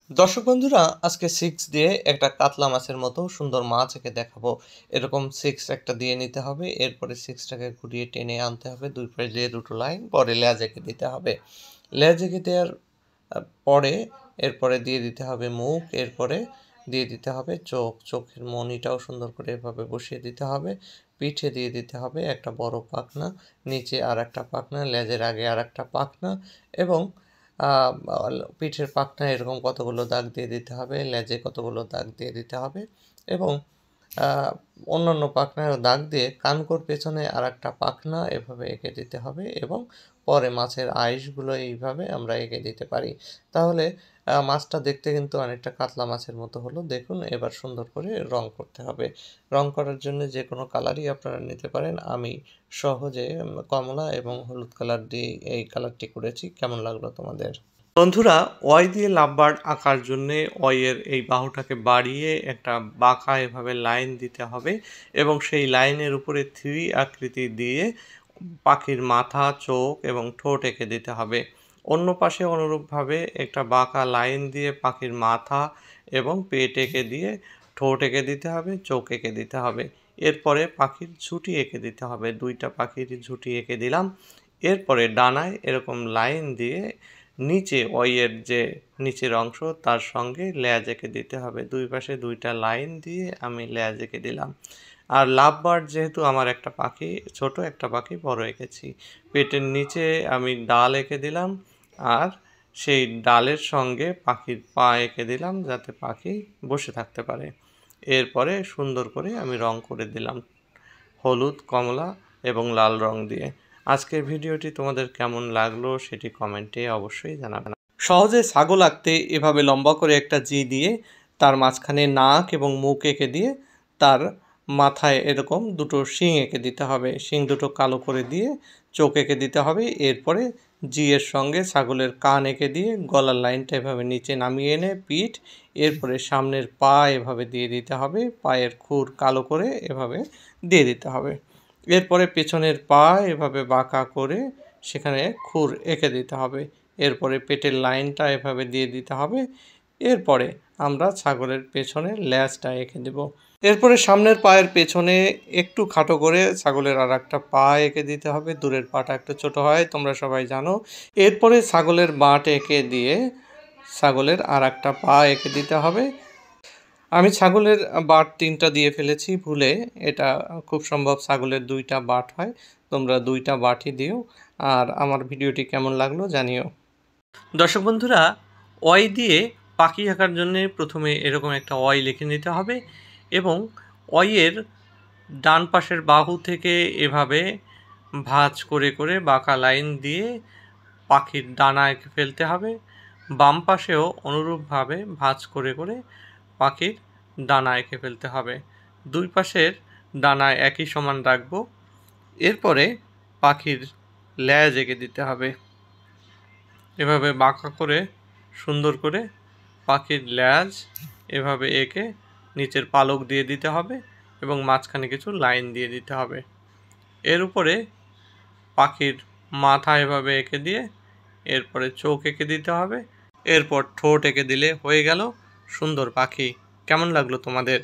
দর্শক বন্ধুরা, আজকে 6 দিয়ে একটা কাতলা মাছের মতো সুন্দর মাছ এঁকে দেখাবো। এরকম 6 একটা দিয়ে নিতে হবে। এরপরে 6 টাকে ঘুরিয়ে টেনে আনতে হবে। 2 পাশ দিয়ে দুটো লাইন, পরে লেজ এঁকে দিতে হবে। লেজ এঁকে দেওয়ার পরে এরপরে দিয়ে দিতে হবে মুখ, এরপরে দিয়ে দিতে হবে চোখ। চোখের মণিটাও সুন্দর করে এভাবে বসিয়ে দিতে হবে। পিঠে দিয়ে দিতে হবে একটা বড় পাখনা, নিচে আরেকটা পাখনা, লেজের আগে আরেকটা পাখনা এবং পিঠের পাখনায় এরকম কতগুলো দাগ দিয়ে দিতে হবে, লেজে কতগুলো দাগ দিয়ে দিতে হবে এবং অন্যান্য পাখনায়ও দাগ দিয়ে কানকোর পেছনে আরেকটা পাখনা এভাবে এঁকে দিতে হবে এবং পরে মাছের আইশগুলো এইভাবে আমরা এঁকে দিতে পারি। তাহলে মাছটা দেখতে কিন্তু অনেকটা কাতলা মাছের মতো হলো। দেখুন, এবার সুন্দর করে রং করতে হবে। রং করার জন্য যে কোনো কালারই আপনারা নিতে পারেন। আমি সহজে কমলা এবং হলুদ কালার দিয়ে এই কালারটি করেছি। কেমন লাগলো তোমাদের? বন্ধুরা, ওয়াই দিয়ে লাভবার্ড আঁকার জন্যে ওয়াইয়ের এই বাহুটাকে বাড়িয়ে একটা বাঁকা এভাবে লাইন দিতে হবে এবং সেই লাইনের উপরে 3 আকৃতি দিয়ে পাখির মাথা, চোখ এবং ঠোঁট এঁকে দিতে হবে। অন্য পাশে অনুরূপভাবে একটা বাঁকা লাইন দিয়ে পাখির মাথা এবং পেট এঁকে দিয়ে ঠোঁট এঁকে দিতে হবে, চোখ এঁকে দিতে হবে। এরপরে পাখির ঝুঁটি এঁকে দিতে হবে। 2টা পাখির ঝুঁটি এঁকে দিলাম। এরপরে ডানায় এরকম লাইন দিয়ে নিচে ওয়াইয়ের যে নিচের অংশ তার সঙ্গে লেজ এঁকে দিতে হবে। 2 পাশে 2টা লাইন দিয়ে আমি লেজ এঁকে দিলাম। আর লাভবার্ড যেহেতু আমার একটা পাখি, ছোট একটা পাখি বড় এঁকেছি। পেটের নিচে আমি ডাল এঁকে দিলাম আর সেই ডালের সঙ্গে পাখির পা এঁকে দিলাম যাতে পাখি বসে থাকতে পারে। এরপরে সুন্দর করে আমি রং করে দিলাম হলুদ, কমলা এবং লাল রং দিয়ে। আজকের ভিডিওটি তোমাদের কেমন লাগলো সেটি কমেন্টে অবশ্যই জানাবেন। সহজে ছাগল আঁকতে এভাবে লম্বা করে একটা জি দিয়ে তার মাঝখানে নাক এবং মুখ এঁকে দিয়ে তার মাথায় এরকম দুটো শিং এঁকে দিতে হবে। শিং দুটো কালো করে দিয়ে চোখ এঁকে দিতে হবে। এরপরে জি এর সঙ্গে ছাগলের কান এঁকে দিয়ে গলার লাইনটা এভাবে নিচে নামিয়ে এনে পিঠ, এরপরে সামনের পা এভাবে দিয়ে দিতে হবে। পায়ের খুর কালো করে এভাবে দিয়ে দিতে হবে। এরপরে পেছনের পা এভাবে বাঁকা করে সেখানে খুর এঁকে দিতে হবে। এরপরে পেটের লাইনটা এভাবে দিয়ে দিতে হবে। এরপরে আমরা ছাগলের পেছনে লেজটা এঁকে দেব। এরপরে সামনের পায়ের পেছনে একটু খাটো করে ছাগলের আর একটা পা এঁকে দিতে হবে। দূরের পাটা একটু ছোট হয়, তোমরা সবাই জানো। এরপরে ছাগলের বাঁট এঁকে দিয়ে ছাগলের আর একটা পা এঁকে দিতে হবে। আমি ছাগলের বাট 3টা দিয়ে ফেলেছি ভুলে। এটা খুব সম্ভব ছাগলের 2টা বাট হয়। তোমরা 2টা বাটই দিও। আর আমার ভিডিওটি কেমন লাগলো জানিও। দর্শক বন্ধুরা, ওয়াই দিয়ে পাখি আঁকার জন্যে প্রথমে এরকম একটা ওয়াই লিখে নিতে হবে এবং ওয়াইয়ের ডান পাশের বাহু থেকে এভাবে ভাঁজ করে করে বাঁকা লাইন দিয়ে পাখির ডানা এঁকে ফেলতে হবে। বাম পাশেও অনুরূপভাবে ভাঁজ করে করে পাখির ডানা এঁকে ফেলতে হবে। 2 পাশের ডানা একই সমান রাখবো। এরপরে পাখির লেজ এঁকে দিতে হবে। এভাবে বাঁকা করে সুন্দর করে পাখির লেজ এভাবে এঁকে নিচের পালক দিয়ে দিতে হবে এবং মাঝখানে কিছু লাইন দিয়ে দিতে হবে। এর উপরে পাখির মাথা এভাবে এঁকে দিয়ে এরপরে চোখ এঁকে দিতে হবে। এরপর ঠোঁট এঁকে দিলে হয়ে গেল সুন্দর পাখি। কেমন লাগলো তোমাদের?